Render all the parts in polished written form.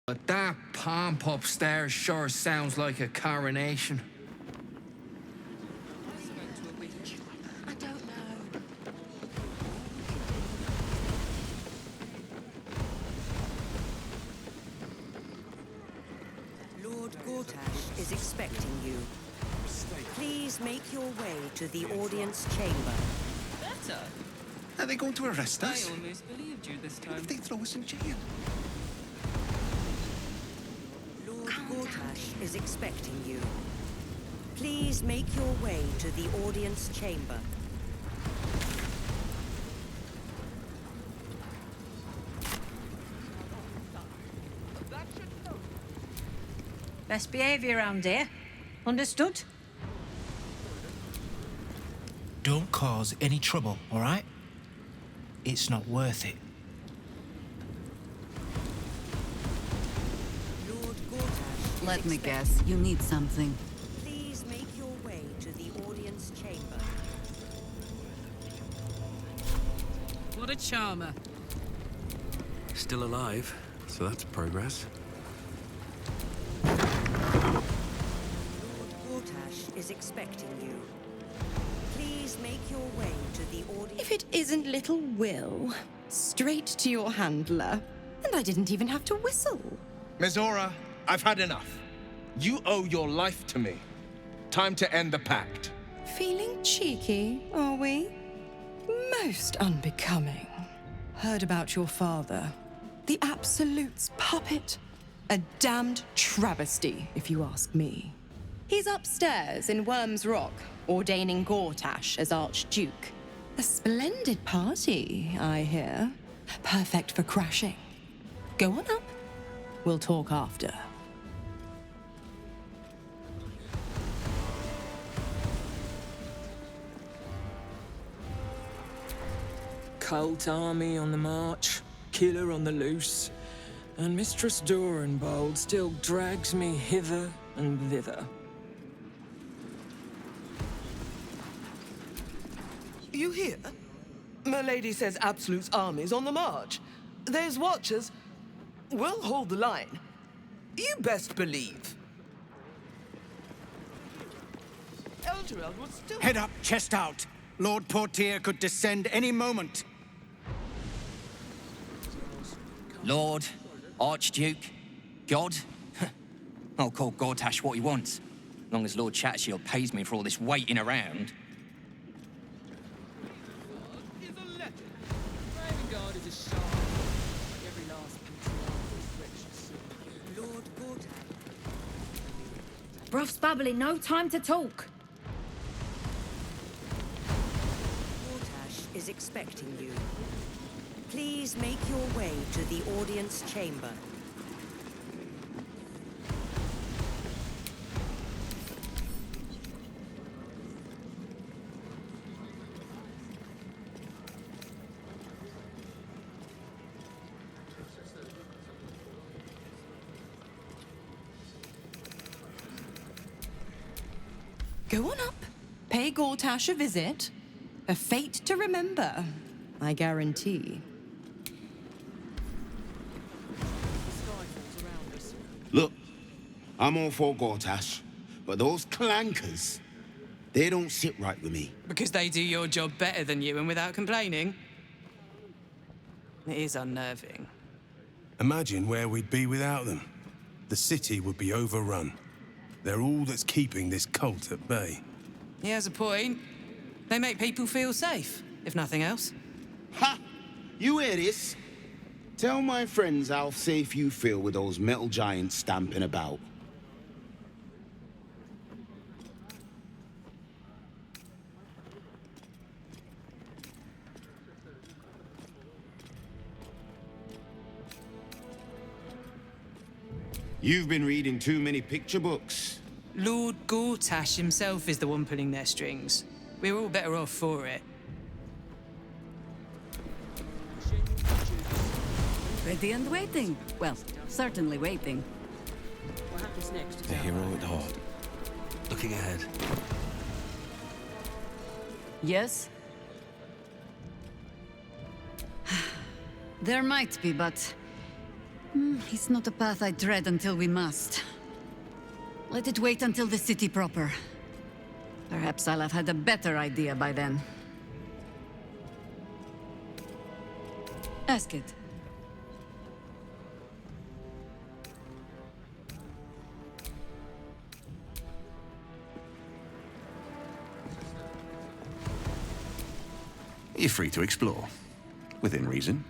But that pomp upstairs sure sounds like a coronation. I don't know. Lord Gortash is expecting you. Please make your way to the audience chamber. Better. Are they going to arrest I us? almost believed you this What time. if they throw us in jail? Lord Gortash is expecting you. Please make your way to the audience chamber. Best behaviour around here. Understood? Don't cause any trouble, all right? It's not worth it. Lord Gortash is Let me expecting guess, you need something. Please make your way to the audience chamber. What a charmer. Still alive, so that's progress. Lord Gortash is expecting you. Please make your way to the audience. If it isn't little Will, straight to your handler. And I didn't even have to whistle. Mizora, I've had enough. You owe your life to me. Time to end the pact. Feeling cheeky, are we? Most unbecoming. Heard about your father. The Absolute's puppet. A damned travesty, if you ask me. He's upstairs in Worm's Rock, ordaining Gortash as Archduke. A splendid party, I hear. Perfect for crashing. Go on up. We'll talk after. Cult army on the march, killer on the loose, and Mistress Dorenbold still drags me hither and thither. You hear? My lady says Absolute's army's on the march. There's watchers. We'll hold the line. You best believe. Elturel would still... Head up, chest out. Lord Portier could descend any moment. Lord, Archduke, God. I'll call Gortash what he wants. As long as Lord Chatshield pays me for all this waiting around. Lord Gortash Bruff's babbling, no time to talk. is expecting you. Please make your way to the audience chamber. Go on up. Pay Gortash a visit. A fate to remember, I guarantee. Look, I'm all for Gortash, but those clankers, they don't sit right with me. Because they do your job better than you and without complaining? It is unnerving. Imagine where we'd be without them. The city would be overrun. They're all that's keeping this cult at bay. He has a point. They make people feel safe, if nothing else. Ha! You hear this? Tell my friends how safe you feel with those metal giants stamping about. You've been reading too many picture books. Lord Gortash himself is the one pulling their strings. We're all better off for it. Ready and waiting. Well, certainly waiting. What happens next? The hero at heart. Looking ahead. Yes? There might be, but It's not a path I tread until we must. Let it wait until the city proper. Perhaps I'll have had a better idea by then. Ask it. You're free to explore, within reason.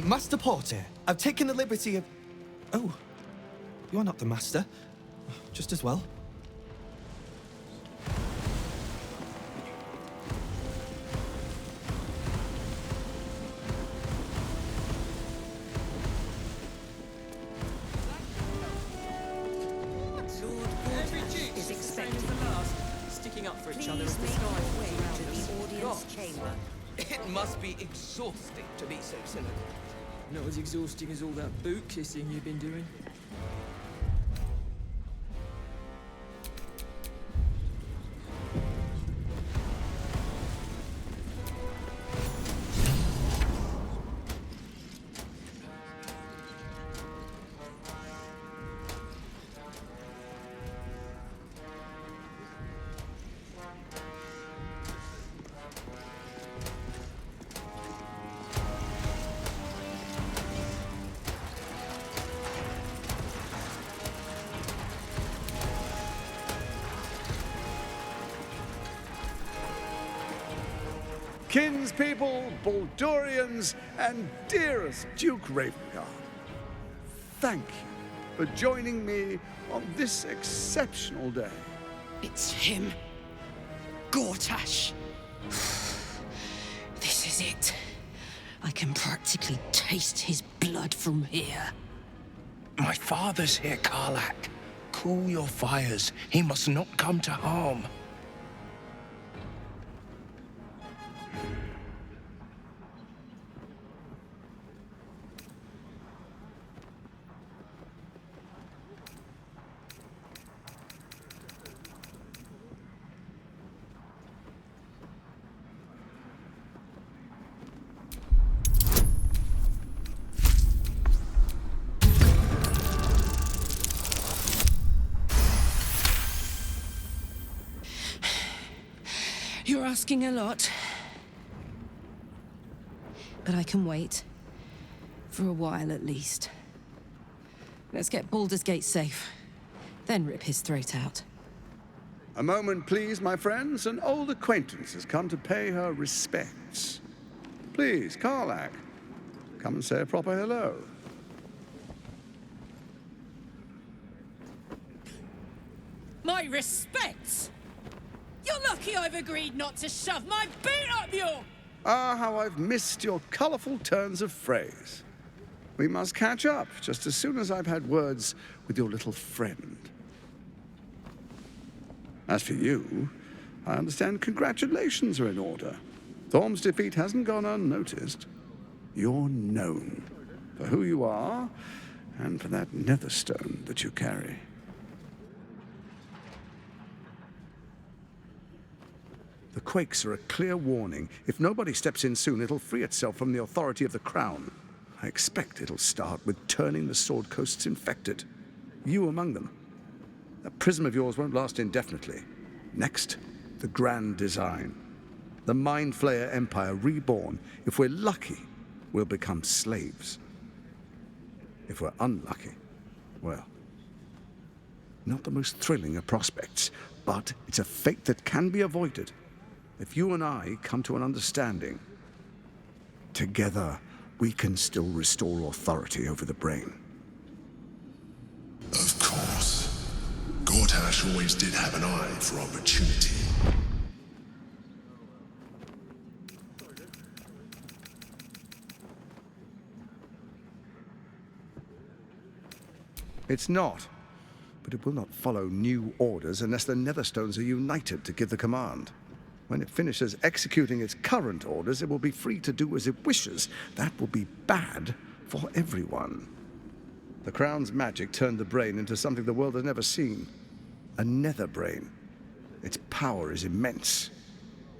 Master Porter, I've taken the liberty of... Oh, you're not the master. Just as well. Every Duke is expecting the last, sticking up for each other as the Please sky make your falls way around to us. the audience Gods. chamber. It must be exhausting to be so cynical. Not as exhausting as all that boot kissing you've been doing. Kinspeople, Baldurians, and dearest Duke Ravengard, thank you for joining me on this exceptional day. It's him. Gortash. This is it. I can practically taste his blood from here. My father's here, Karlak. Cool your fires. He must not come to harm. You're asking a lot. But I can wait. For a while, at least. Let's get Baldur's Gate safe. Then rip his throat out. A moment, please, my friends. An old acquaintance has come to pay her respects. Please, Karlak, come and say a proper hello. My respects! You're lucky I've agreed not to shove my boot up your... Ah, how I've missed your colourful turns of phrase. We must catch up just as soon as I've had words with your little friend. As for you, I understand congratulations are in order. Thorm's defeat hasn't gone unnoticed. You're known for who you are and for that netherstone that you carry. The quakes are a clear warning. If nobody steps in soon, it'll free itself from the authority of the Crown. I expect it'll start with turning the Sword Coasts infected. You among them. That prism of yours won't last indefinitely. Next, the grand design. The Mind Flayer Empire reborn. If we're lucky, we'll become slaves. If we're unlucky, well, not the most thrilling of prospects, but it's a fate that can be avoided. If you and I come to an understanding, together we can still restore authority over the brain. Of course. Gortash always did have an eye for opportunity. It's not. But it will not follow new orders unless the Netherstones are united to give the command. When it finishes executing its current orders, it will be free to do as it wishes. That will be bad for everyone. The Crown's magic turned the brain into something the world has never seen. A nether brain. Its power is immense.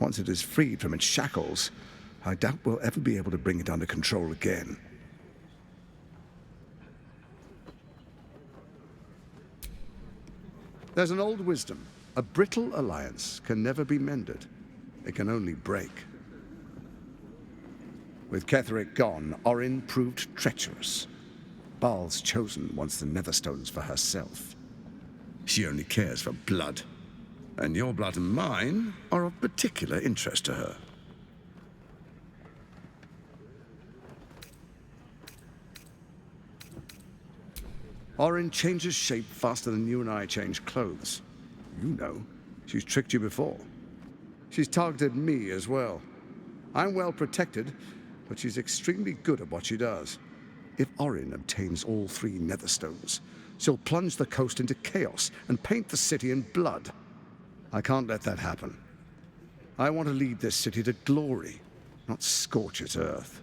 Once it is freed from its shackles, I doubt we'll ever be able to bring it under control again. There's an old wisdom. A brittle alliance can never be mended. It can only break. With Ketheric gone, Orin proved treacherous. Baal's chosen wants the Netherstones for herself. She only cares for blood. And your blood and mine are of particular interest to her. Orin changes shape faster than you and I change clothes. You know, she's tricked you before. She's targeted me as well. I'm well protected, but she's extremely good at what she does. If Orin obtains all 3 Netherstones, she'll plunge the coast into chaos and paint the city in blood. I can't let that happen. I want to lead this city to glory, not scorch its earth.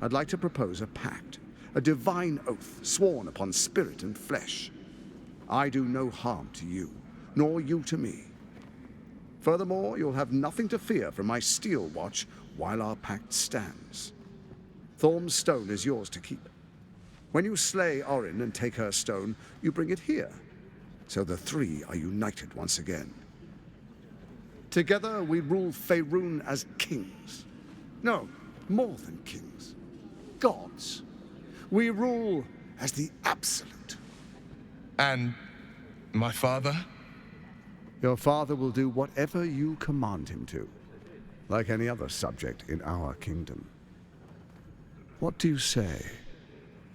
I'd like to propose a pact, a divine oath sworn upon spirit and flesh. I do no harm to you, nor you to me. Furthermore, you'll have nothing to fear from my steel watch while our pact stands. Thorm's stone is yours to keep. When you slay Orin and take her stone, you bring it here, so the 3 are united once again. Together we rule Faerun as kings. No, more than kings. Gods. We rule as the Absolute. And my father? Your father will do whatever you command him to, like any other subject in our kingdom. What do you say?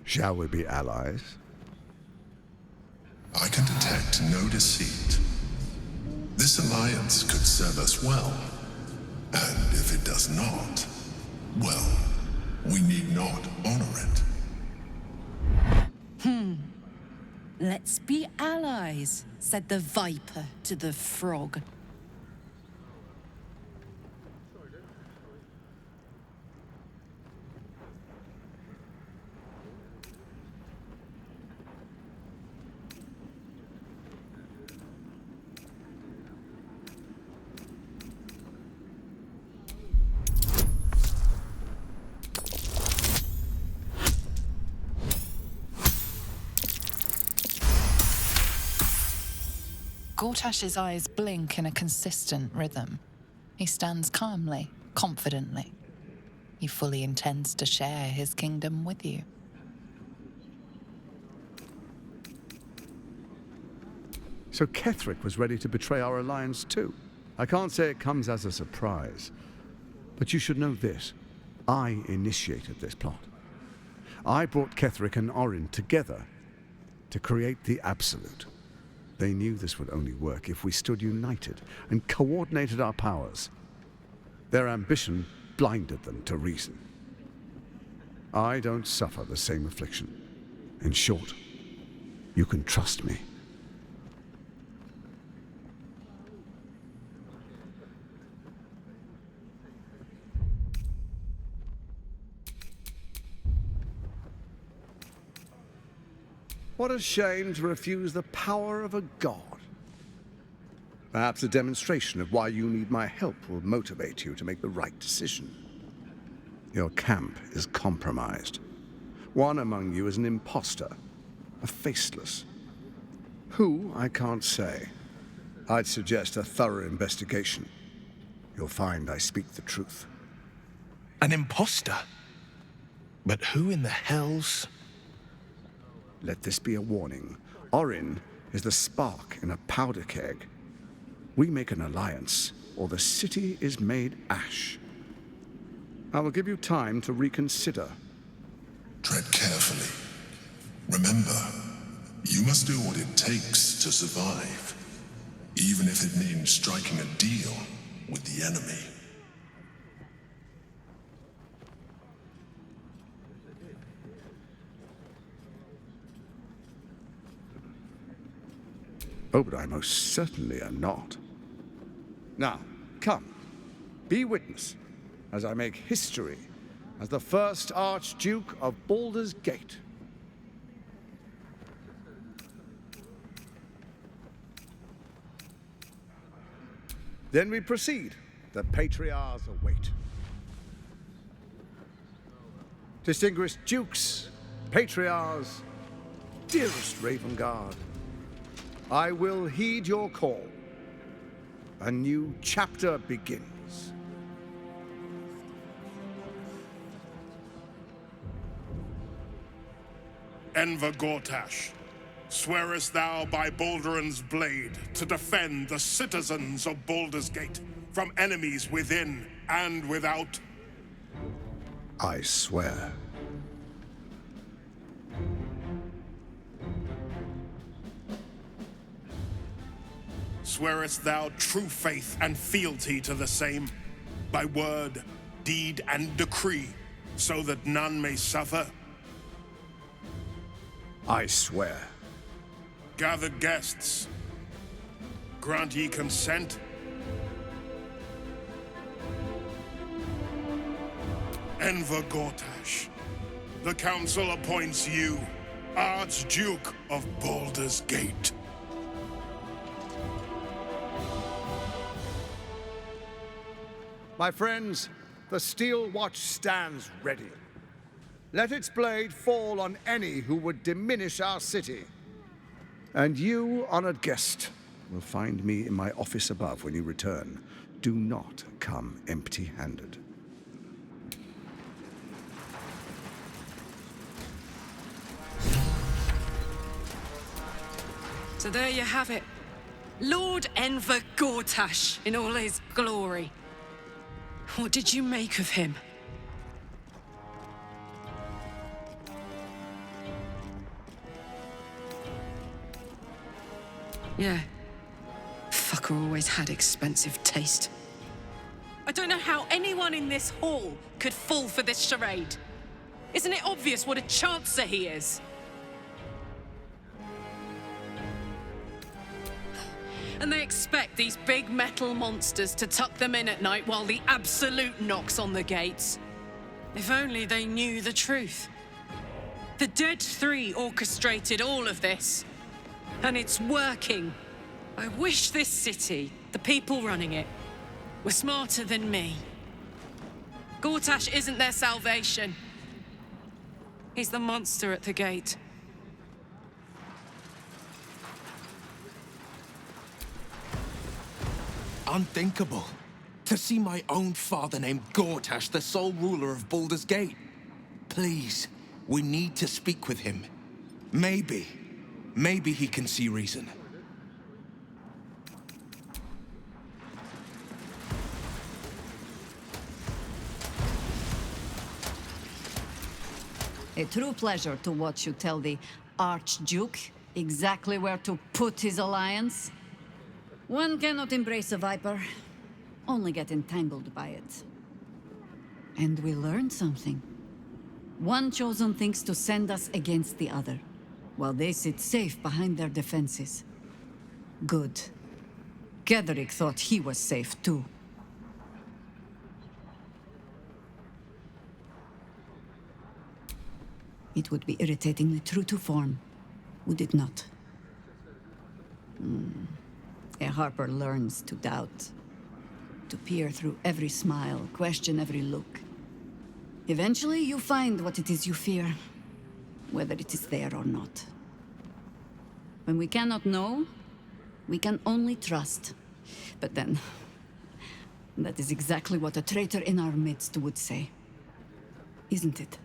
Shall we be allies? I can detect no deceit. This alliance could serve us well. And if it does not, well, we need not honor it. Let's be allies, said the viper to the frog. Gortash's eyes blink in a consistent rhythm. He stands calmly, confidently. He fully intends to share his kingdom with you. So Ketheric was ready to betray our alliance too. I can't say it comes as a surprise. But you should know this. I initiated this plot. I brought Ketheric and Orin together to create the Absolute. They knew this would only work if we stood united and coordinated our powers. Their ambition blinded them to reason. I don't suffer the same affliction. In short, you can trust me. What a shame to refuse the power of a god. Perhaps a demonstration of why you need my help will motivate you to make the right decision. Your camp is compromised. One among you is an imposter, a faceless. Who, I can't say. I'd suggest a thorough investigation. You'll find I speak the truth. An imposter? But who in the hell's... Let this be a warning. Orin is the spark in a powder keg. We make an alliance, or the city is made ash. I will give you time to reconsider. Tread carefully. Remember, you must do what it takes to survive, even if it means striking a deal with the enemy. Oh, but I most certainly am not. Now, come, be witness as I make history as the first Archduke of Baldur's Gate. Then we proceed. The patriarchs await. Distinguished dukes, patriarchs, dearest Ravengard, I will heed your call. A new chapter begins. Enver Gortash, swearest thou by Balduran's blade to defend the citizens of Baldur's Gate from enemies within and without? I swear. Swearest thou true faith and fealty to the same, by word, deed, and decree, so that none may suffer? I swear. Gathered guests, grant ye consent? Enver Gortash, the council appoints you Archduke of Baldur's Gate. My friends, the Steel Watch stands ready. Let its blade fall on any who would diminish our city. And you, honored guest, will find me in my office above when you return. Do not come empty-handed. So there you have it. Lord Enver Gortash in all his glory. What did you make of him? Yeah. Fucker always had expensive taste. I don't know how anyone in this hall could fall for this charade. Isn't it obvious what a chancer he is? And they expect these big metal monsters to tuck them in at night while the Absolute knocks on the gates. If only they knew the truth. The Dead Three orchestrated all of this. And it's working. I wish this city, the people running it, were smarter than me. Gortash isn't their salvation. He's the monster at the gate. Unthinkable. To see my own father named Gortash, the sole ruler of Baldur's Gate. Please, we need to speak with him. Maybe he can see reason. A true pleasure to watch you tell the Archduke exactly where to put his alliance. One cannot embrace a viper, only get entangled by it. And we learned something. One chosen thinks to send us against the other, while they sit safe behind their defenses. Good. Gederick thought he was safe too. It would be irritatingly true to form, would it not? A Harper learns to doubt, to peer through every smile, question every look. Eventually, you find what it is you fear, whether it is there or not. When we cannot know, we can only trust. But then, that is exactly what a traitor in our midst would say. Isn't it?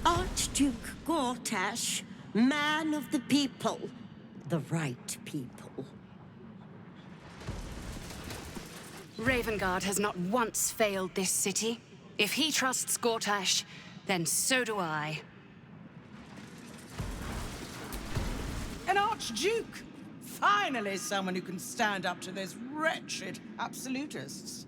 Archduke Gortash, man of the people. The right people. Ravengard has not once failed this city. If he trusts Gortash, then so do I. An Archduke! Finally someone who can stand up to those wretched absolutists.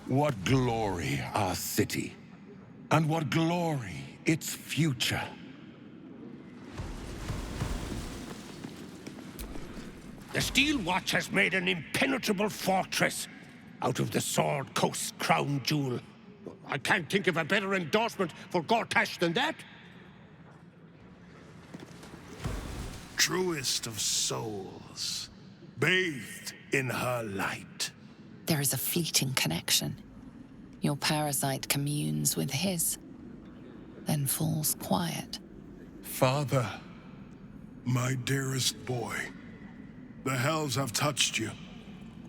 What glory our city, and what glory its future. The Steel Watch has made an impenetrable fortress out of the Sword Coast crown jewel. I can't think of a better endorsement for Gortash than that. Truest of souls, bathed in her light. There is a fleeting connection. Your parasite communes with his, then falls quiet. Father, my dearest boy, the hells have touched you,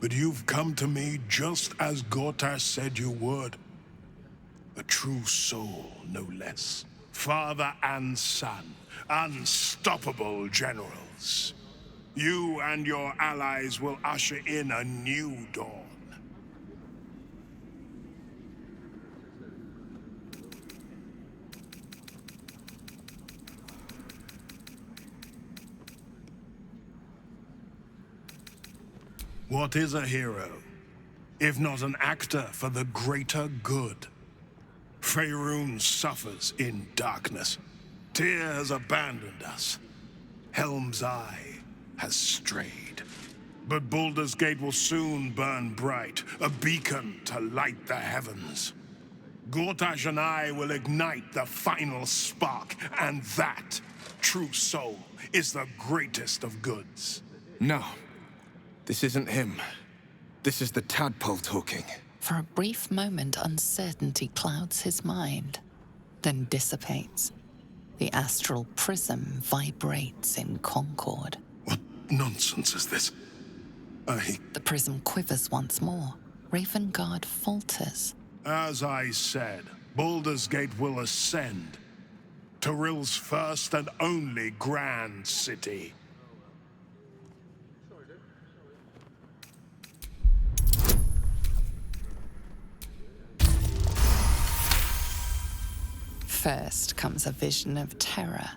but you've come to me just as Gortash said you would. A true soul, no less. Father and son, unstoppable generals. You and your allies will usher in a new dawn. What is a hero, if not an actor for the greater good? Faerun suffers in darkness. Tyr has abandoned us. Helm's Eye has strayed. But Baldur's Gate will soon burn bright, a beacon to light the heavens. Gortash and I will ignite the final spark, and that, true soul, is the greatest of goods. No. This isn't him. This is the tadpole talking. For a brief moment, uncertainty clouds his mind, then dissipates. The astral prism vibrates in concord. What nonsense is this? The prism quivers once more. Ravengard falters. As I said, Baldur's Gate will ascend. Tyrill's first and only grand city. First comes a vision of terror.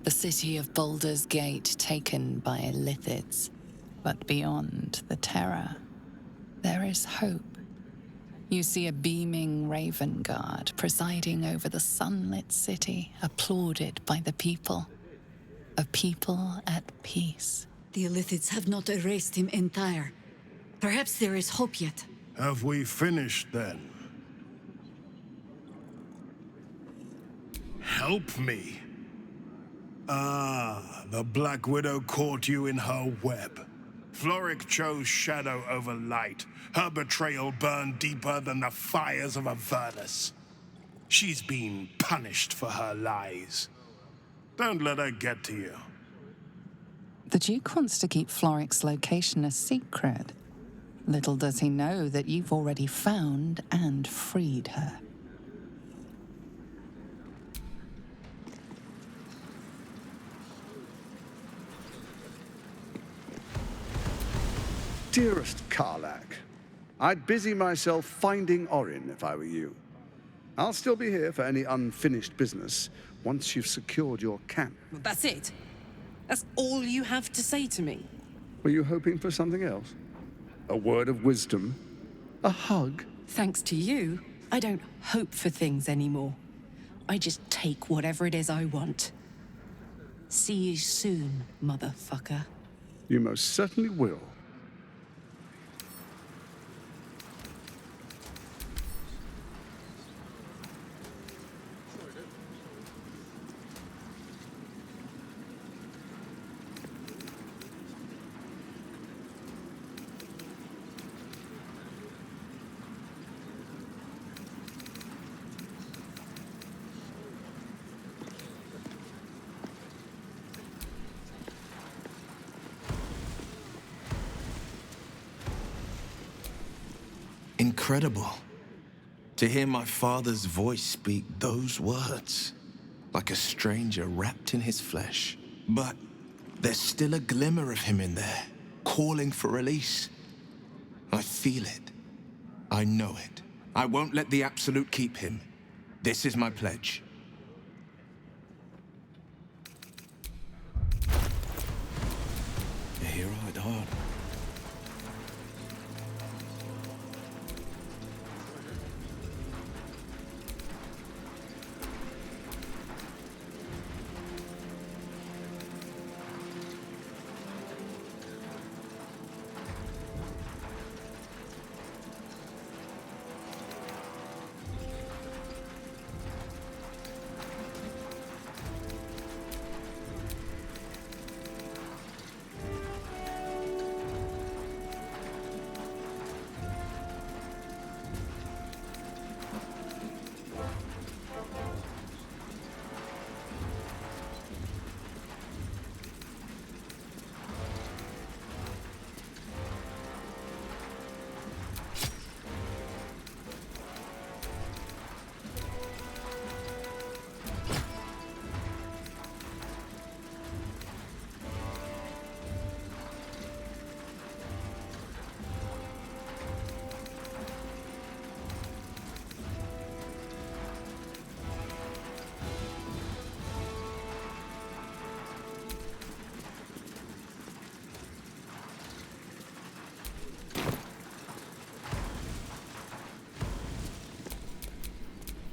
The city of Baldur's Gate taken by Illithids. But beyond the terror, there is hope. You see a beaming Ravengard presiding over the sunlit city, applauded by the people. A people at peace. The Illithids have not erased him entire. Perhaps there is hope yet. Have we finished then? Help me. Ah, the Black Widow caught you in her web. Floric chose shadow over light. Her betrayal burned deeper than the fires of Avernus. She's been punished for her lies. Don't let her get to you. The Duke wants to keep Floric's location a secret. Little does he know that you've already found and freed her. Dearest Karlach, I'd busy myself finding Orin if I were you. I'll still be here for any unfinished business once you've secured your camp. That's it? That's all you have to say to me? Were you hoping for something else? A word of wisdom? A hug? Thanks to you, I don't hope for things anymore. I just take whatever it is I want. See you soon, motherfucker. You most certainly will. Incredible. To hear my father's voice speak those words, like a stranger wrapped in his flesh. But there's still a glimmer of him in there, calling for release. I feel it. I know it. I won't let the Absolute keep him. This is my pledge. Yeah, you're right, hard.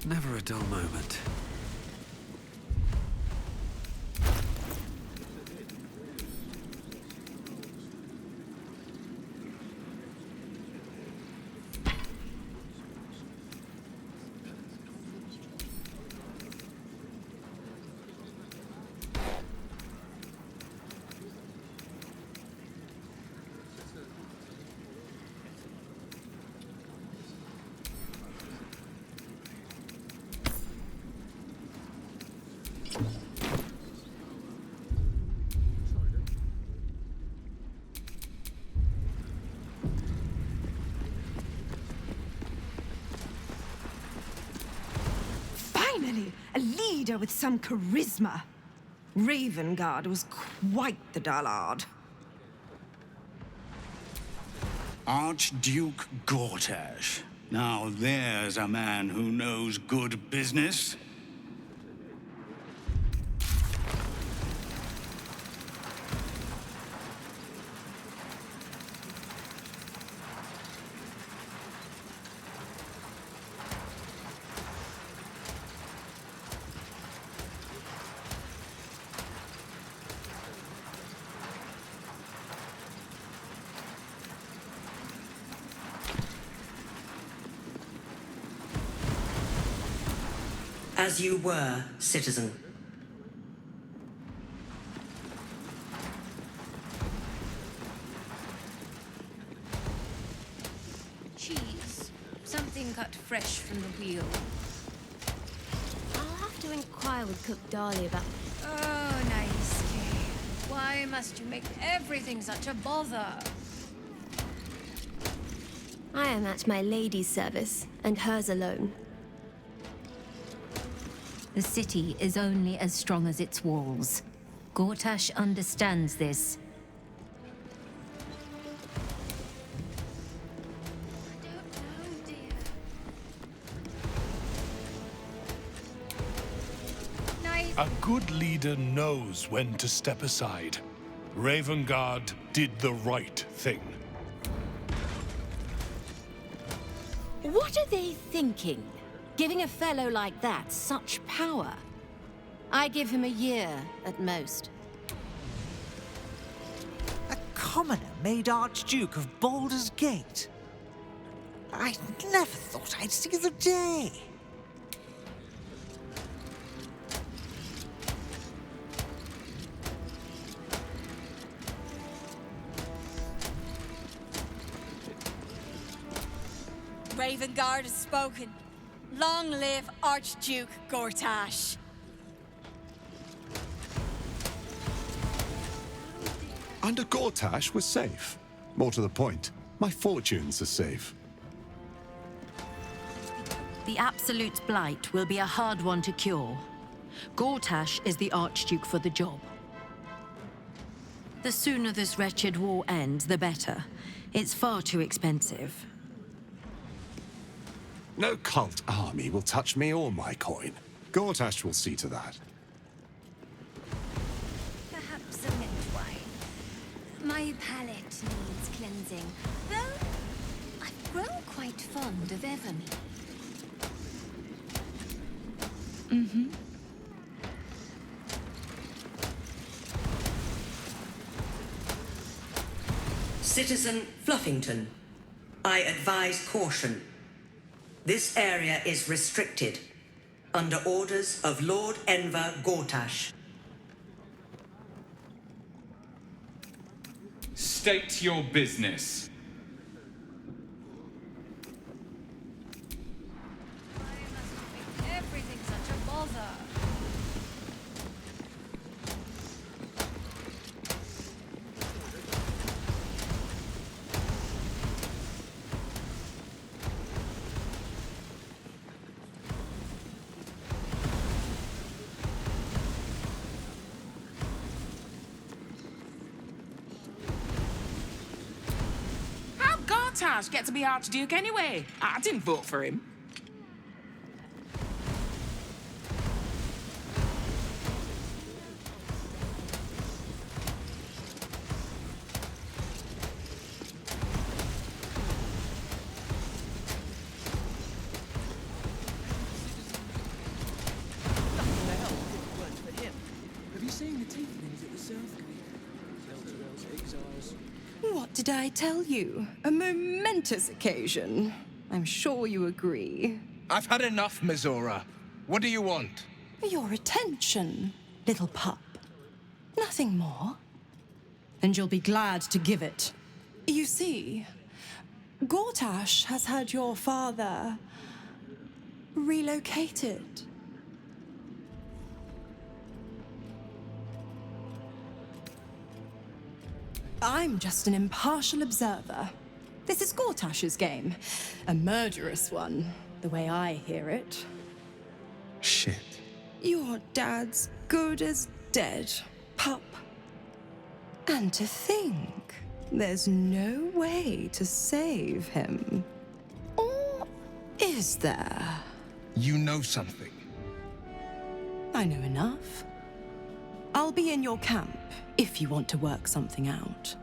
Never a dull moment. Finally, a leader with some charisma. Ravengard was quite the dullard. Archduke Gortash. Now there's a man who knows good business. As you were, citizen. Cheese. Something cut fresh from the wheel. I'll have to inquire with Cook Darley about... Oh, nice. Why must you make everything such a bother? I am at my lady's service, and hers alone. The city is only as strong as its walls. Gortash understands this. A good leader knows when to step aside. Ravengard did the right thing. What are they thinking? Giving a fellow like that such power? I give him a year at most. A commoner made Archduke of Baldur's Gate. I never thought I'd see the day. Ravengard has spoken. Long live Archduke Gortash. Under Gortash, we're safe. More to the point, my fortunes are safe. The Absolute's blight will be a hard one to cure. Gortash is the Archduke for the job. The sooner this wretched war ends, the better. It's far too expensive. No cult army will touch me or my coin. Gortash will see to that. Perhaps a mint wine. My palate needs cleansing, though I've grown quite fond of Evermead. Citizen Fluffington, I advise caution. This area is restricted, under orders of Lord Enver Gortash. State your business. Everything's such a bother. How'd Gortash get to be Archduke anyway? I didn't vote for him. Have you seen the tieflings at the South Gate? Exiles. What did I tell you? A momentous occasion. I'm sure you agree. I've had enough, Mizora. What do you want? Your attention, little pup. Nothing more. And you'll be glad to give it. You see, Gortash has had your father relocated. I'm just an impartial observer. This is Gortash's game. A murderous one, the way I hear it. Shit. Your dad's good as dead, pup. And to think, there's no way to save him. Or is there? You know something. I know enough. I'll be in your camp if you want to work something out.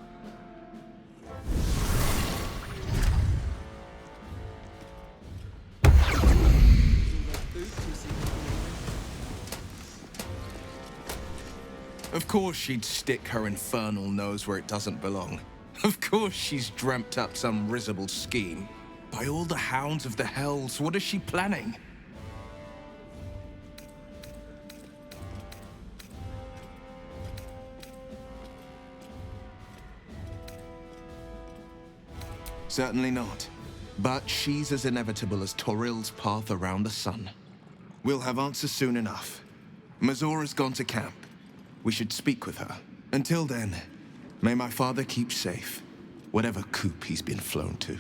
Of course she'd stick her infernal nose where it doesn't belong. Of course she's dreamt up some risible scheme. By all the hounds of the hells, what is she planning? Certainly not. But she's as inevitable as Torril's path around the sun. We'll have answers soon enough. Mizora's gone to camp. We should speak with her. Until then, may my father keep safe, whatever coop he's been flown to.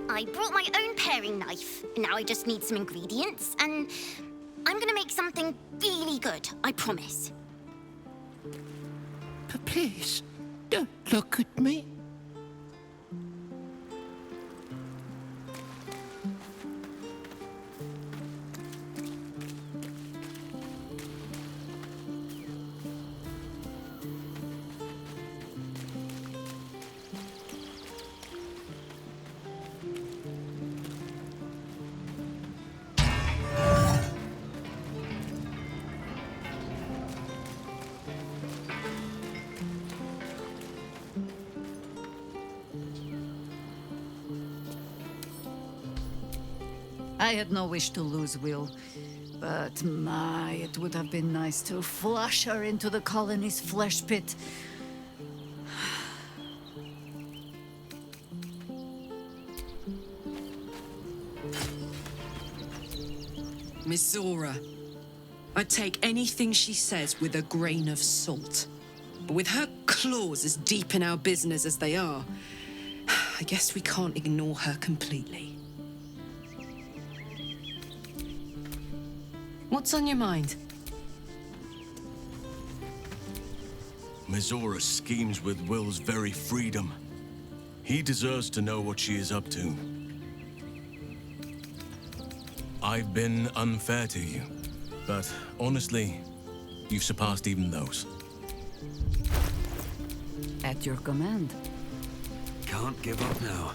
I brought my own paring knife. Now I just need some ingredients, and I'm gonna make something really good, I promise. But please, don't look at me. I had no wish to lose Will, but my, it would have been nice to flush her into the colony's flesh pit. Miss Zora, I take anything she says with a grain of salt. But with her claws as deep in our business as they are, I guess we can't ignore her completely. What's on your mind? Mizora schemes with Will's very freedom. He deserves to know what she is up to. I've been unfair to you, but honestly, you've surpassed even those. At your command. Can't give up now.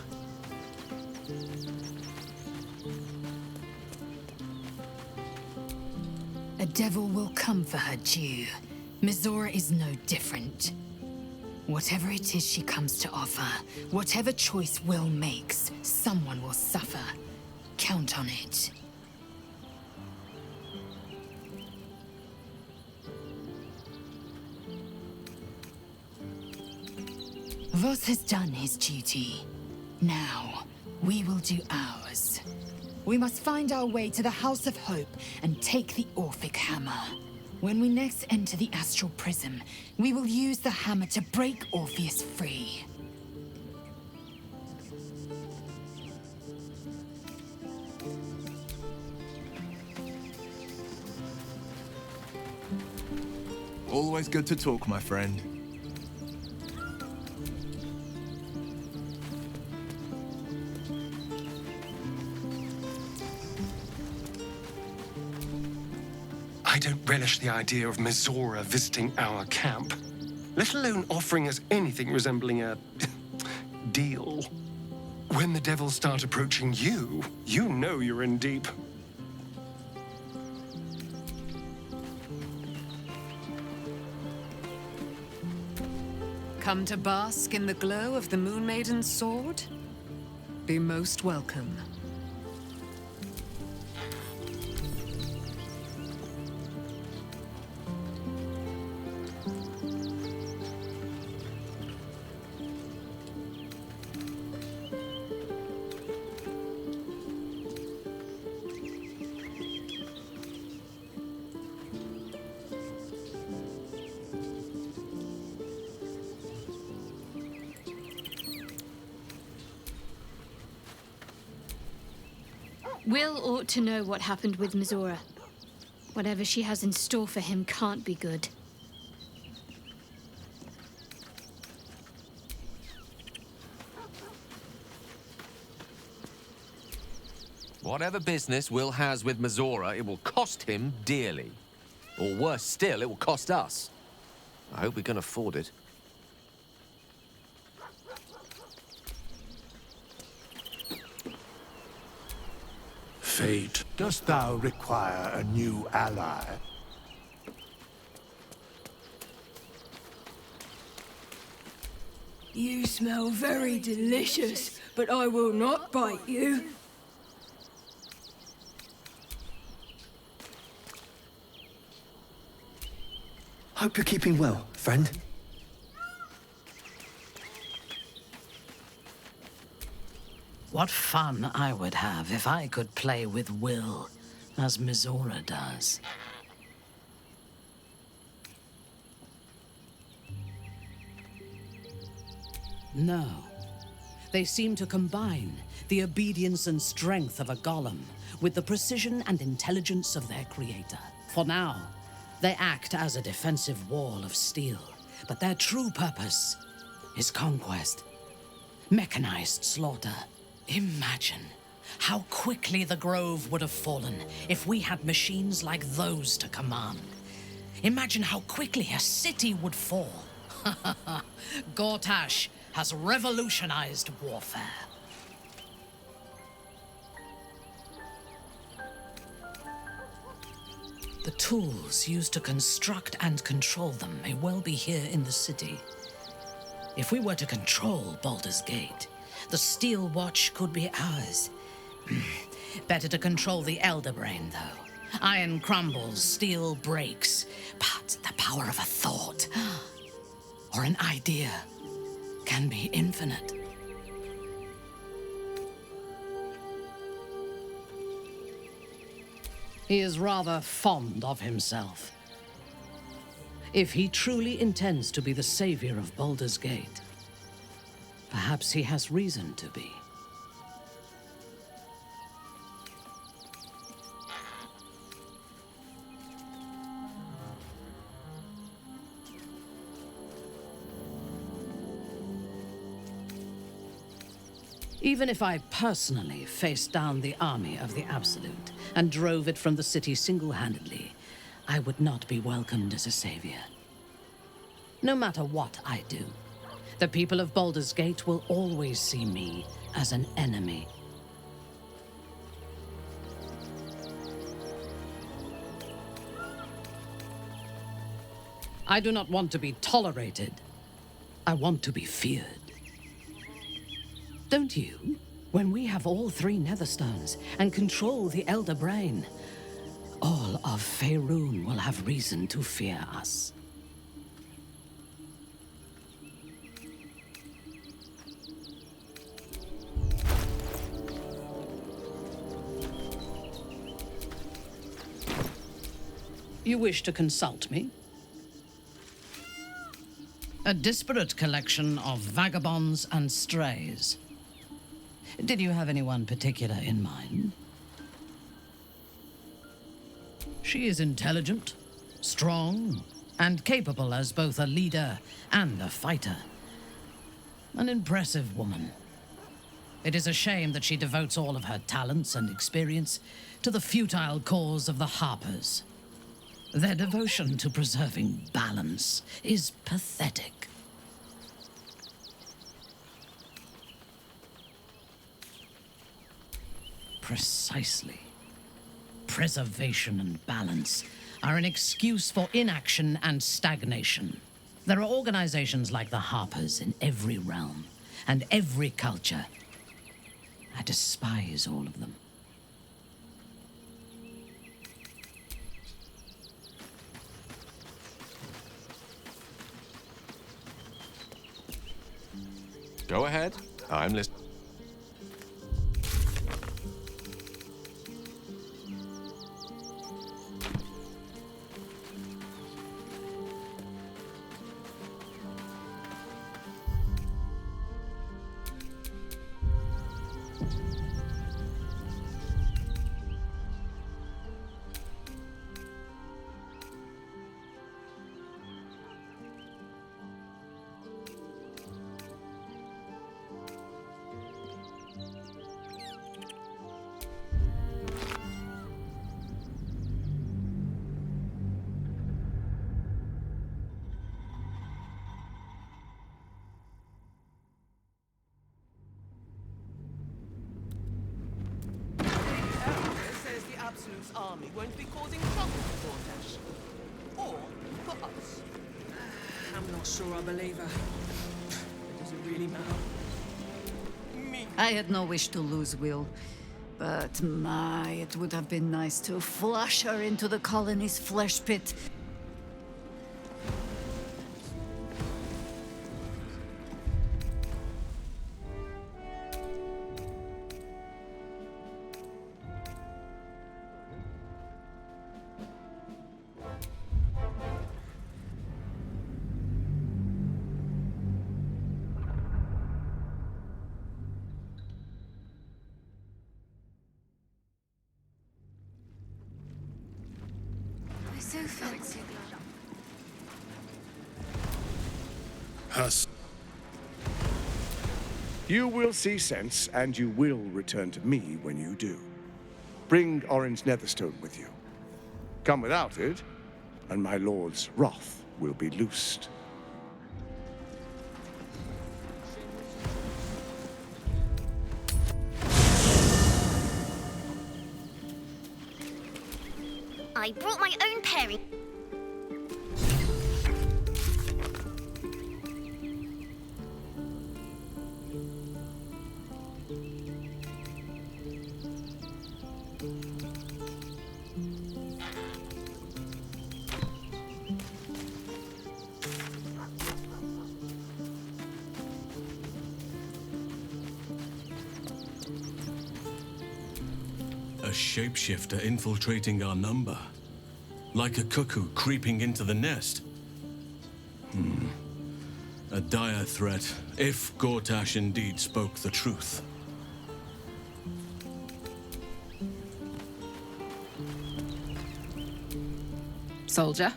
A devil will come for her due. Mizora is no different. Whatever it is she comes to offer, whatever choice Will makes, someone will suffer. Count on it. Voss has done his duty. Now, we will do ours. We must find our way to the House of Hope and take the Orphic Hammer. When we next enter the Astral Prism, we will use the hammer to break Orpheus free. Always good to talk, my friend. I don't relish the idea of Mizora visiting our camp, let alone offering us anything resembling a deal. When the devils start approaching you, you know you're in deep. Come to bask in the glow of the Moon Maiden's sword? Be most welcome. Will ought to know what happened with Mizora. Whatever she has in store for him can't be good. Whatever business Will has with Mizora, it will cost him dearly. Or worse still, it will cost us. I hope we can afford it. Fate, dost thou require a new ally? You smell very delicious, but I will not bite you. Hope you're keeping well, friend. What fun I would have if I could play with Will, as Mizora does. No. They seem to combine the obedience and strength of a golem with the precision and intelligence of their creator. For now, they act as a defensive wall of steel, but their true purpose is conquest. Mechanized slaughter. Imagine how quickly the Grove would have fallen if we had machines like those to command. Imagine how quickly a city would fall. Gortash has revolutionized warfare. The tools used to construct and control them may well be here in the city. If we were to control Baldur's Gate, the Steel Watch could be ours. Better to control the Elder Brain, though. Iron crumbles, steel breaks. But the power of a thought, or an idea, can be infinite. He is rather fond of himself. If he truly intends to be the savior of Baldur's Gate, perhaps he has reason to be. Even if I personally faced down the army of the Absolute and drove it from the city single-handedly, I would not be welcomed as a savior. No matter what I do, the people of Baldur's Gate will always see me as an enemy. I do not want to be tolerated. I want to be feared. Don't you? When we have all 3 Netherstones and control the Elder Brain, all of Faerun will have reason to fear us. You wish to consult me? A disparate collection of vagabonds and strays. Did you have anyone particular in mind? She is intelligent, strong, and capable as both a leader and a fighter. An impressive woman. It is a shame that she devotes all of her talents and experience to the futile cause of the Harpers. Their devotion to preserving balance is pathetic. Precisely. Preservation and balance are an excuse for inaction and stagnation. There are organizations like the Harpers in every realm and every culture. I despise all of them. Go ahead. I'm listening. Absolute's army won't be causing trouble for Gortash. Or for us. I'm not sure I believe her. It doesn't really matter. I had no wish to lose Will, but my, it would have been nice to flush her into the colony's flesh pit. So fancy. Us. You will see sense, and you will return to me when you do. Bring Orin's Netherstone with you. Come without it, and my lord's wrath will be loosed. I brought my own pairing. shapeshifter infiltrating our number. Like a cuckoo creeping into the nest. A dire threat, if Gortash indeed spoke the truth. Soldier?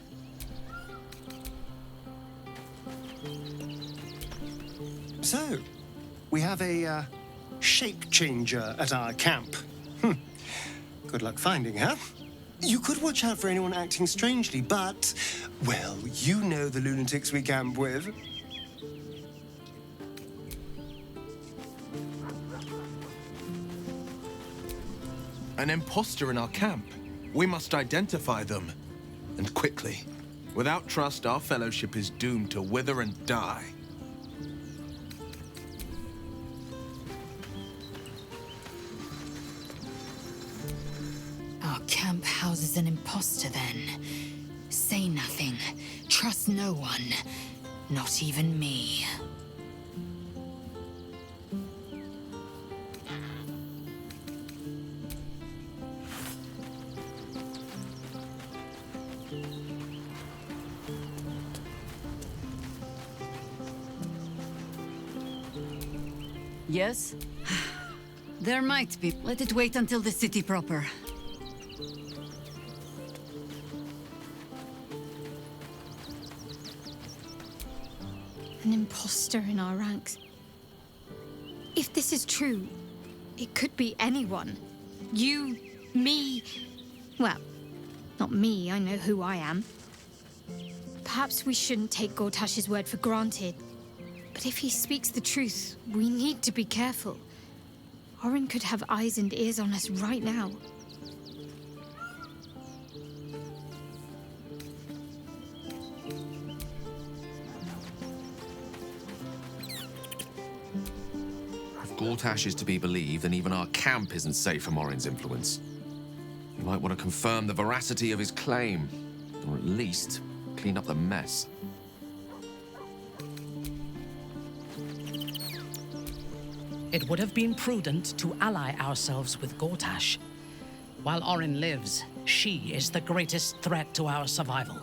So, we have a shape changer at our camp. Good luck finding her. You could watch out for anyone acting strangely, but, well, you know the lunatics we camp with. An imposter in our camp. We must identify them. And quickly. Without trust, our fellowship is doomed to wither and die. Our camp houses an imposter then. Say nothing. Trust no one. Not even me. Yes? There might be. Let it wait until the city proper. An imposter in our ranks. If this is true, it could be anyone. You, me. Well, not me, I know who I am. Perhaps we shouldn't take Gortash's word for granted. But if he speaks the truth, we need to be careful. Orin could have eyes and ears on us right now. If Gortash is to be believed, then even our camp isn't safe from Orin's influence. You might want to confirm the veracity of his claim, or at least clean up the mess. It would have been prudent to ally ourselves with Gortash. While Orin lives, she is the greatest threat to our survival.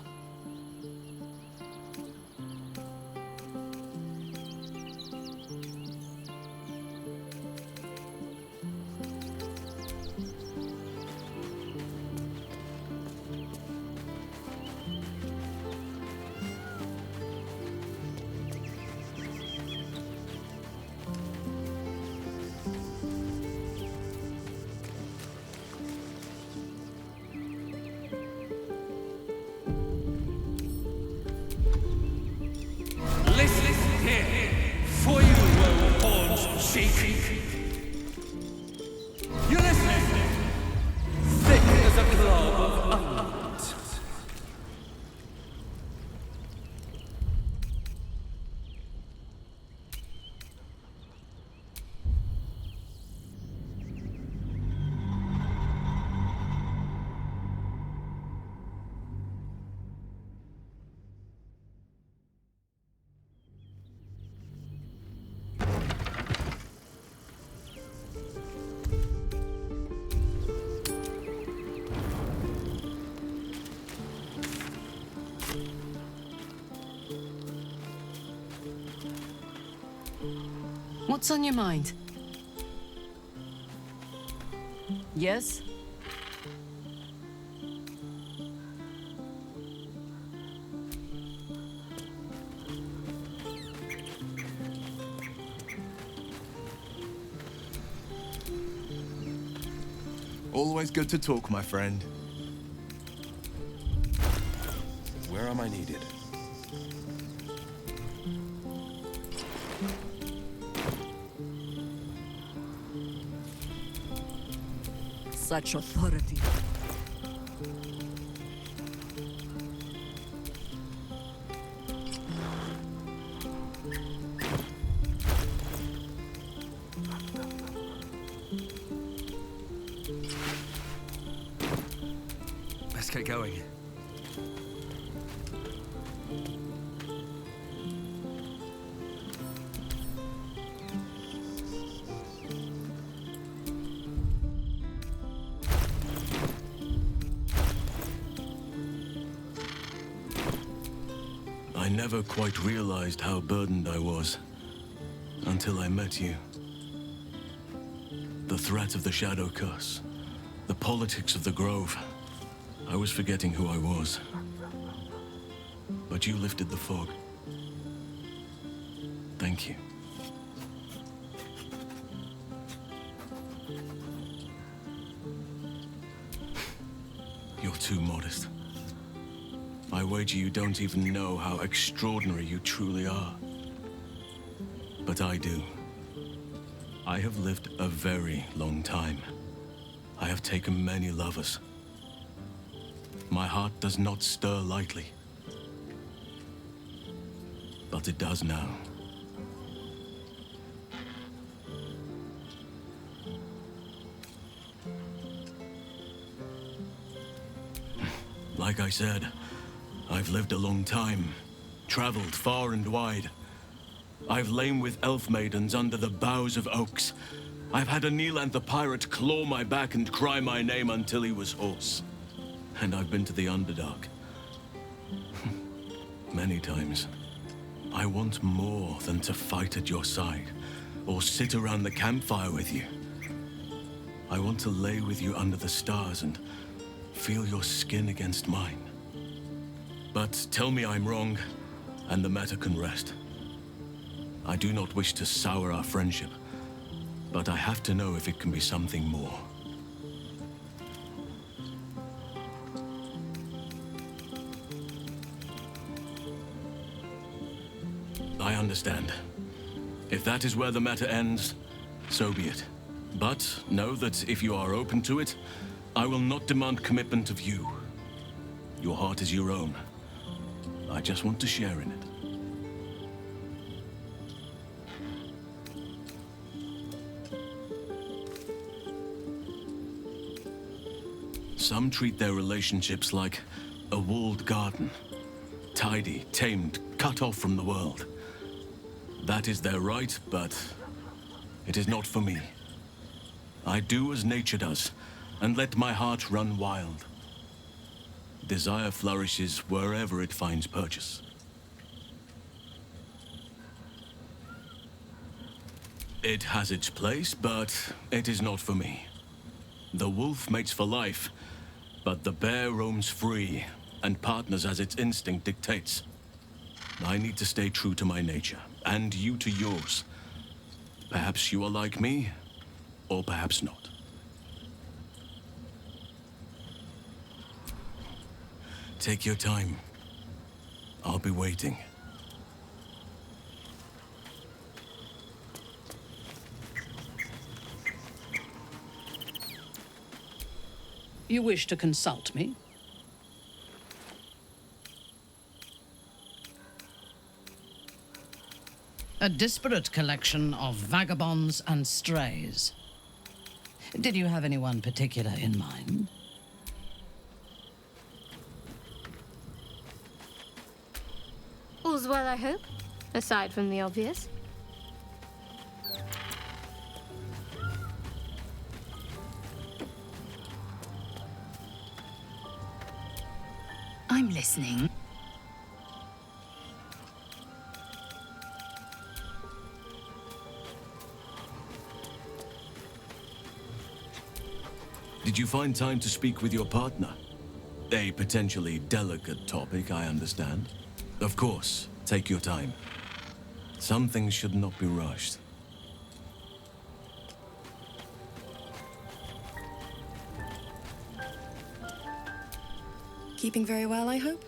Listen here, for you, horns shake. You listen, thick as a globe of undead. What's on your mind? Yes? Always good to talk, my friend. Where am I needed? Such authority. Let's get going. never quite realized how burdened I was until I met you. The threat of the Shadow Curse, the politics of the Grove. I was forgetting who I was. But you lifted the fog. Thank you. You're too modest. I wager you don't even know how extraordinary you truly are. But I do. I have lived a very long time. I have taken many lovers. My heart does not stir lightly. But it does now. Like I said, I've lived a long time, traveled far and wide. I've lain with elf maidens under the boughs of oaks. I've had a Neelanth the pirate claw my back and cry my name until he was hoarse. And I've been to the Underdark. Many times. I want more than to fight at your side, or sit around the campfire with you. I want to lay with you under the stars and feel your skin against mine. But tell me I'm wrong, and the matter can rest. I do not wish to sour our friendship, but I have to know if it can be something more. I understand. If that is where the matter ends, so be it. But know that if you are open to it, I will not demand commitment of you. Your heart is your own. I just want to share in it. Some treat their relationships like a walled garden. Tidy, tamed, cut off from the world. That is their right, but it is not for me. I do as nature does, and let my heart run wild. Desire flourishes wherever it finds purchase. It has its place, but it is not for me. The wolf mates for life, but the bear roams free and partners as its instinct dictates. I need to stay true to my nature, and you to yours. Perhaps you are like me, or perhaps not. Take your time. I'll be waiting. You wish to consult me? A disparate collection of vagabonds and strays. Did you have anyone particular in mind? All's well, I hope, aside from the obvious. I'm listening. Did you find time to speak with your partner? A potentially delicate topic, I understand. Of course, take your time. Some things should not be rushed. Keeping very well, I hope?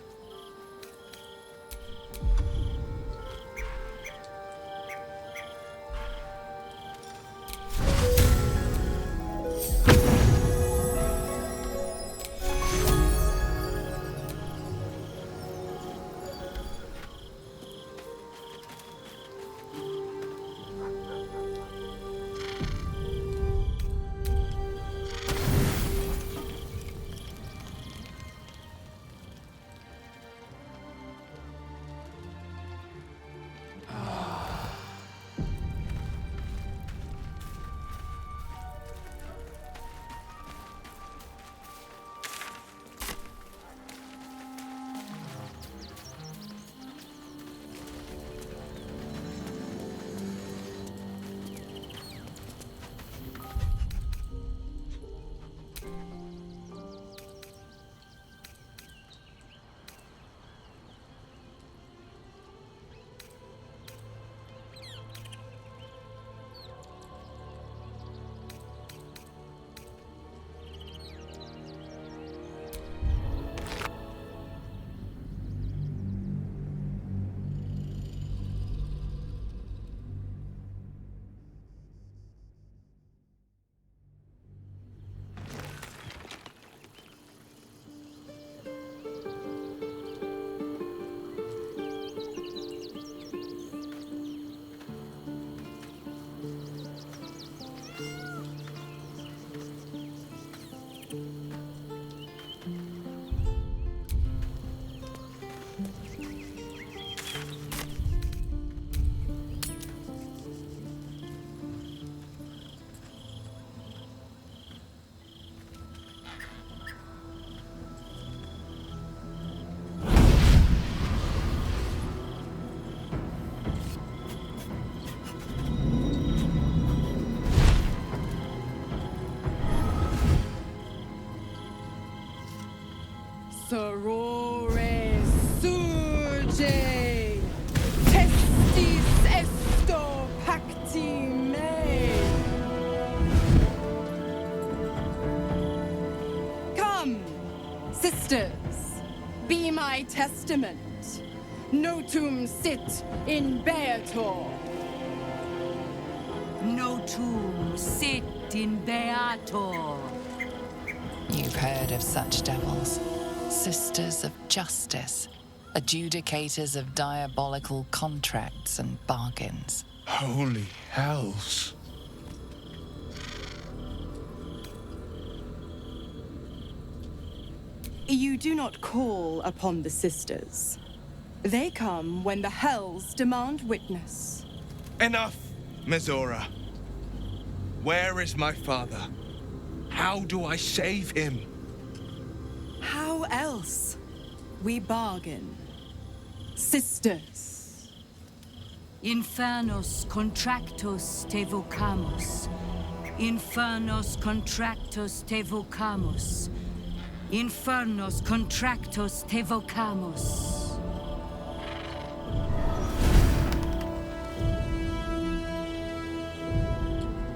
Sorore surge, testis esto pacti me. Come, sisters, be my testament. Notum sit in Beator. Notum sit in Beator. You've heard of such devils. Sisters of justice. Adjudicators of diabolical contracts and bargains. Holy hells. You do not call upon the sisters. They come when the hells demand witness. Enough, Mizora. Where is my father? How do I save him? How else? We bargain. Sisters. Infernos contractos te vocamus. Infernos contractos te vocamus. Infernos contractos te vocamus.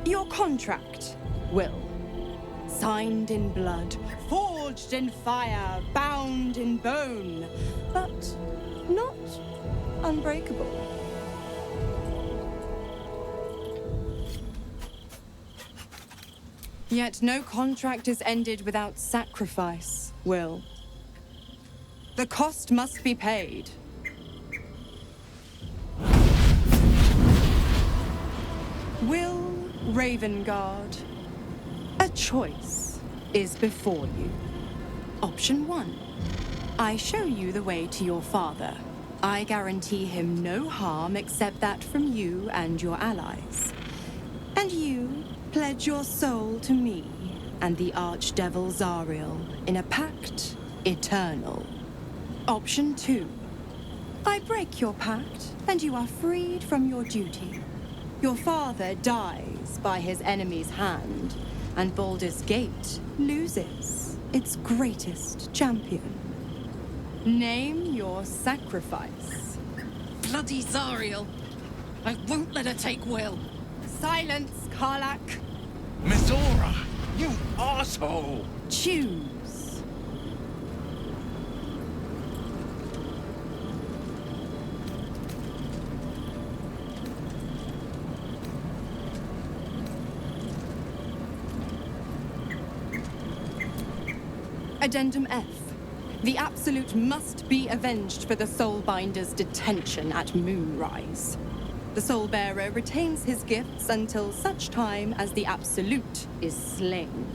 Your contract, Will. Signed in blood, forged in fire, bound in bone, but not unbreakable. Yet no contract is ended without sacrifice, Will. The cost must be paid. Will Ravengard, a choice is before you. Option 1. I show you the way to your father. I guarantee him no harm except that from you and your allies. And you pledge your soul to me and the Archdevil Zariel in a pact eternal. Option 2. I break your pact and you are freed from your duty. Your father dies by his enemy's hand, and Baldur's Gate loses its greatest champion. Name your sacrifice. Bloody Zariel. I won't let her take Will. Silence, Karlak. Mizora, you asshole! Choose. Addendum F. The Absolute must be avenged for the Soulbinder's detention at Moonrise. The Soulbearer retains his gifts until such time as the Absolute is slain.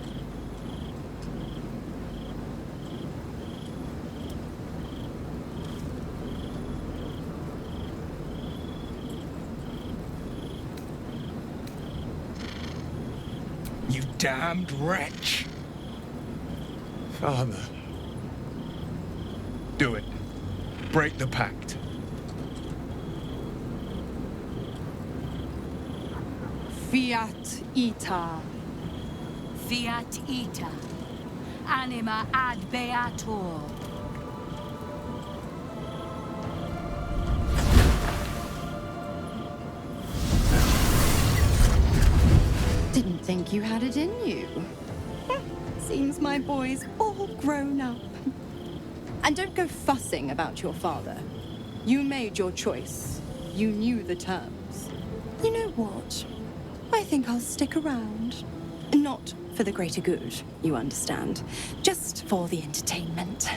You damned wretch! Father. Do it. Break the pact. Fiat ita. Fiat ita. Anima ad beator. Didn't think you had it in you. Seems my boy's all grown up. And don't go fussing about your father. You made your choice. You knew the terms. You know what? I think I'll stick around. Not for the greater good, you understand. Just for the entertainment.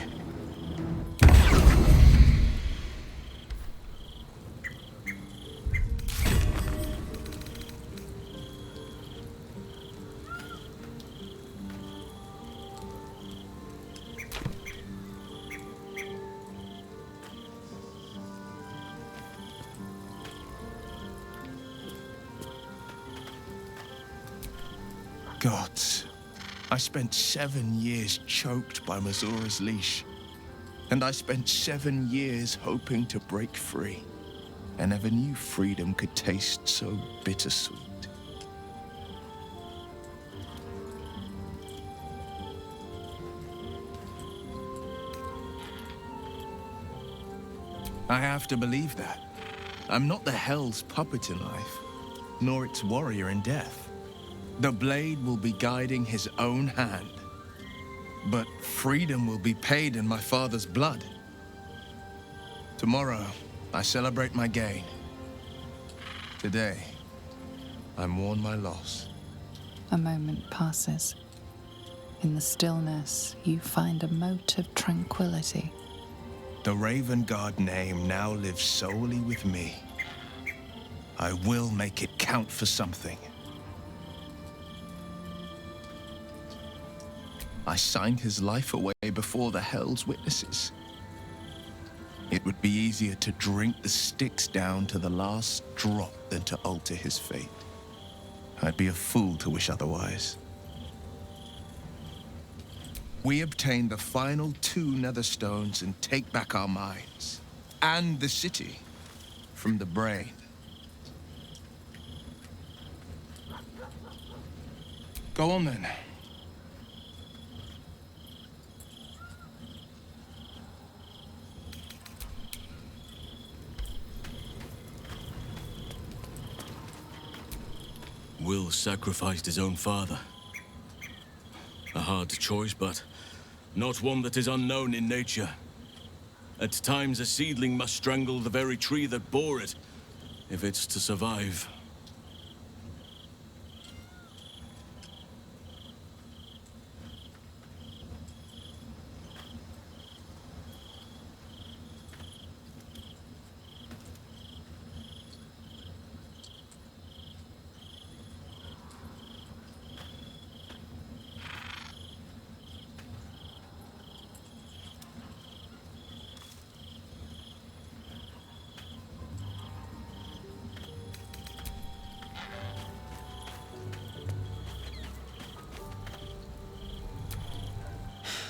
Gods, I spent 7 years choked by Mizora's leash. And I spent 7 years hoping to break free. I never knew freedom could taste so bittersweet. I have to believe that. I'm not the Hell's puppet in life, nor its warrior in death. The blade will be guiding his own hand. But freedom will be paid in my father's blood. Tomorrow, I celebrate my gain. Today, I mourn my loss. A moment passes. In the stillness, you find a mote of tranquility. The Raven Guard name now lives solely with me. I will make it count for something. I signed his life away before the Hell's witnesses. It would be easier to drink the Styx down to the last drop than to alter his fate. I'd be a fool to wish otherwise. We obtain the final 2 Netherstones and take back our minds, and the city, from the brain. Go on then. Will sacrificed his own father. A hard choice, but not one that is unknown in nature. At times, a seedling must strangle the very tree that bore it, if it's to survive.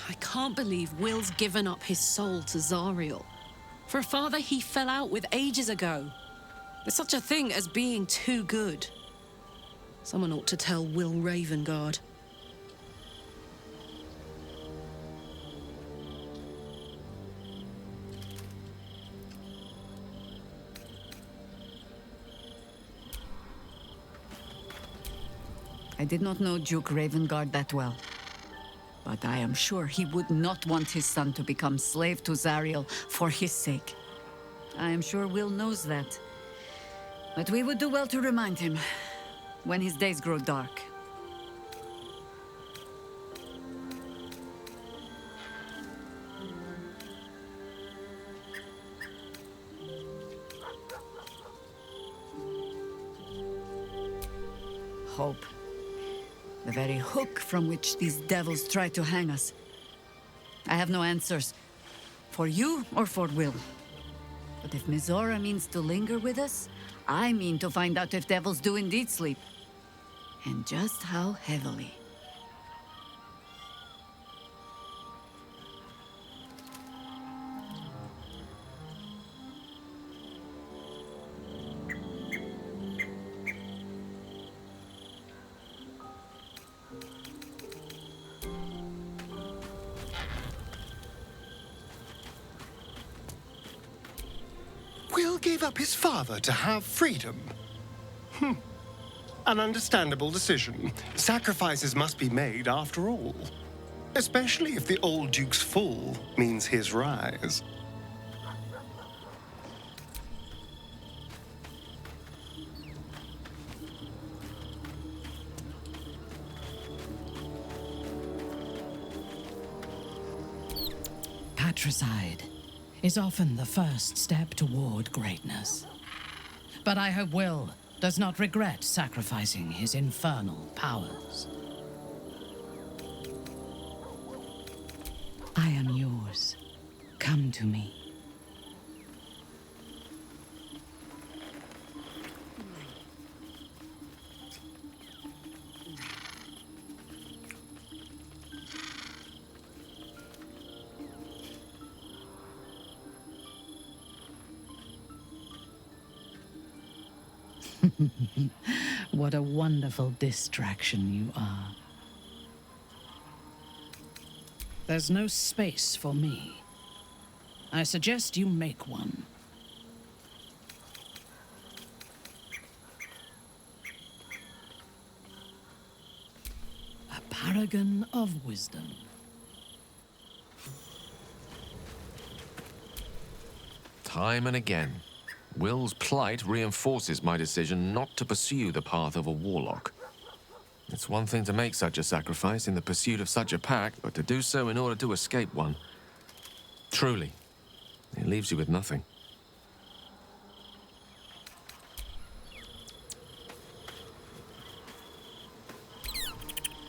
I can't believe Will's given up his soul to Zariel. For a father he fell out with ages ago. There's such a thing as being too good. Someone ought to tell Will Ravengard. I did not know Duke Ravengard that well. But I am sure he would not want his son to become slave to Zariel for his sake. I am sure Will knows that. But we would do well to remind him when his days grow dark. Hope. The very hook from which these devils try to hang us. I have no answers. For you or for Will. But if Mizora means to linger with us, I mean to find out if devils do indeed sleep. And just how heavily. Will gave up his father to have freedom. An understandable decision. Sacrifices must be made after all. Especially if the old Duke's fall means his rise. Patricide is often the first step toward greatness. But I hope Will does not regret sacrificing his infernal powers. I am yours. Come to me. What a wonderful distraction you are. There's no space for me. I suggest you make one. paragon of wisdom. Time and again, Will's plight reinforces my decision not to pursue the path of a warlock. It's one thing to make such a sacrifice in the pursuit of such a pack, but to do so in order to escape one. Truly, it leaves you with nothing.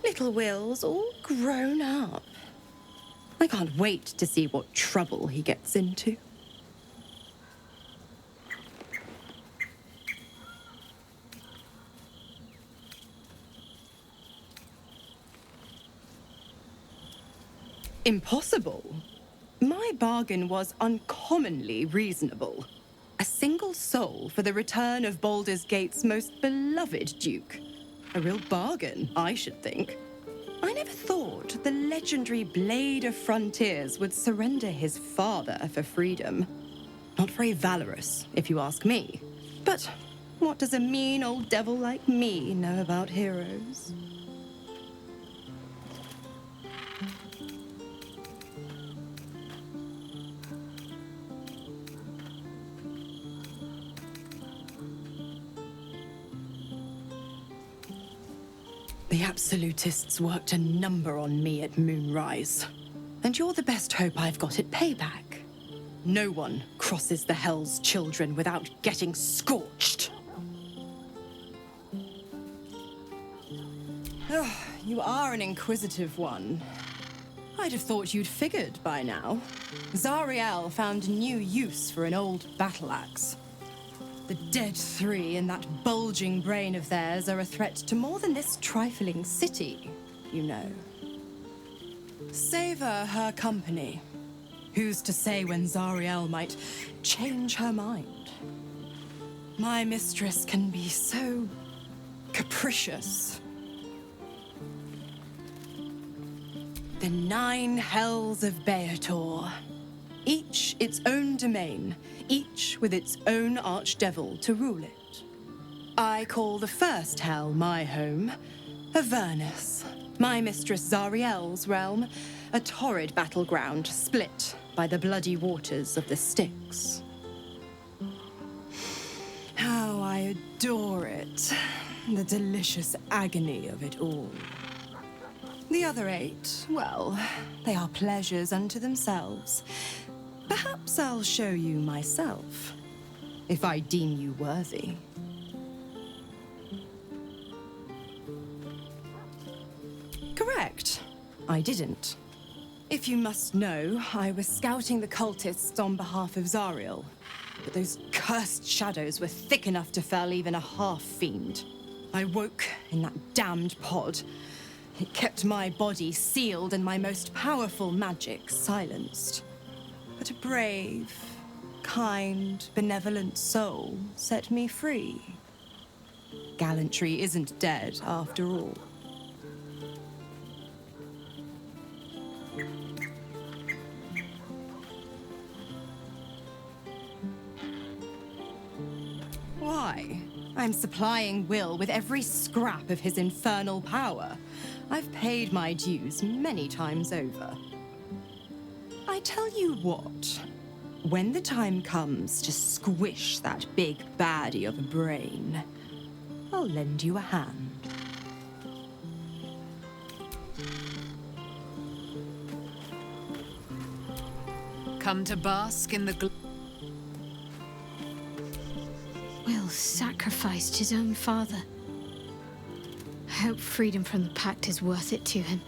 Little Will's all grown up. I can't wait to see what trouble he gets into. Impossible. My bargain was uncommonly reasonable. A single soul for the return of Baldur's Gate's most beloved Duke. A real bargain, I should think. I never thought the legendary Blade of Frontiers would surrender his father for freedom. Not very valorous, if you ask me. But what does a mean old devil like me know about heroes? The Absolutists worked a number on me at Moonrise. And you're the best hope I've got at payback. No one crosses the Hell's Children without getting scorched. Oh, you are an inquisitive one. I'd have thought you'd figured by now. Zariel found new use for an old battle axe. The Dead Three and that bulging brain of theirs are a threat to more than this trifling city, you know. Savor her company. Who's to say when Zariel might change her mind? My mistress can be so capricious. The 9 hells of Beator. Each its own domain, each with its own archdevil to rule it. I call the first hell my home, Avernus, my mistress Zariel's realm, a torrid battleground split by the bloody waters of the Styx. How I adore it, the delicious agony of it all. The other 8, well, they are pleasures unto themselves. Perhaps I'll show you myself, if I deem you worthy. Correct. I didn't. If you must know, I was scouting the cultists on behalf of Zariel. But those cursed shadows were thick enough to fell even a half-fiend. I woke in that damned pod. It kept my body sealed and my most powerful magic silenced. But a brave, kind, benevolent soul set me free. Gallantry isn't dead, after all. Why? I'm supplying Will with every scrap of his infernal power. I've paid my dues many times over. I tell you what, when the time comes to squish that big baddie of a brain, I'll lend you a hand. Come to bask in the Will sacrificed his own father. I hope freedom from the Pact is worth it to him.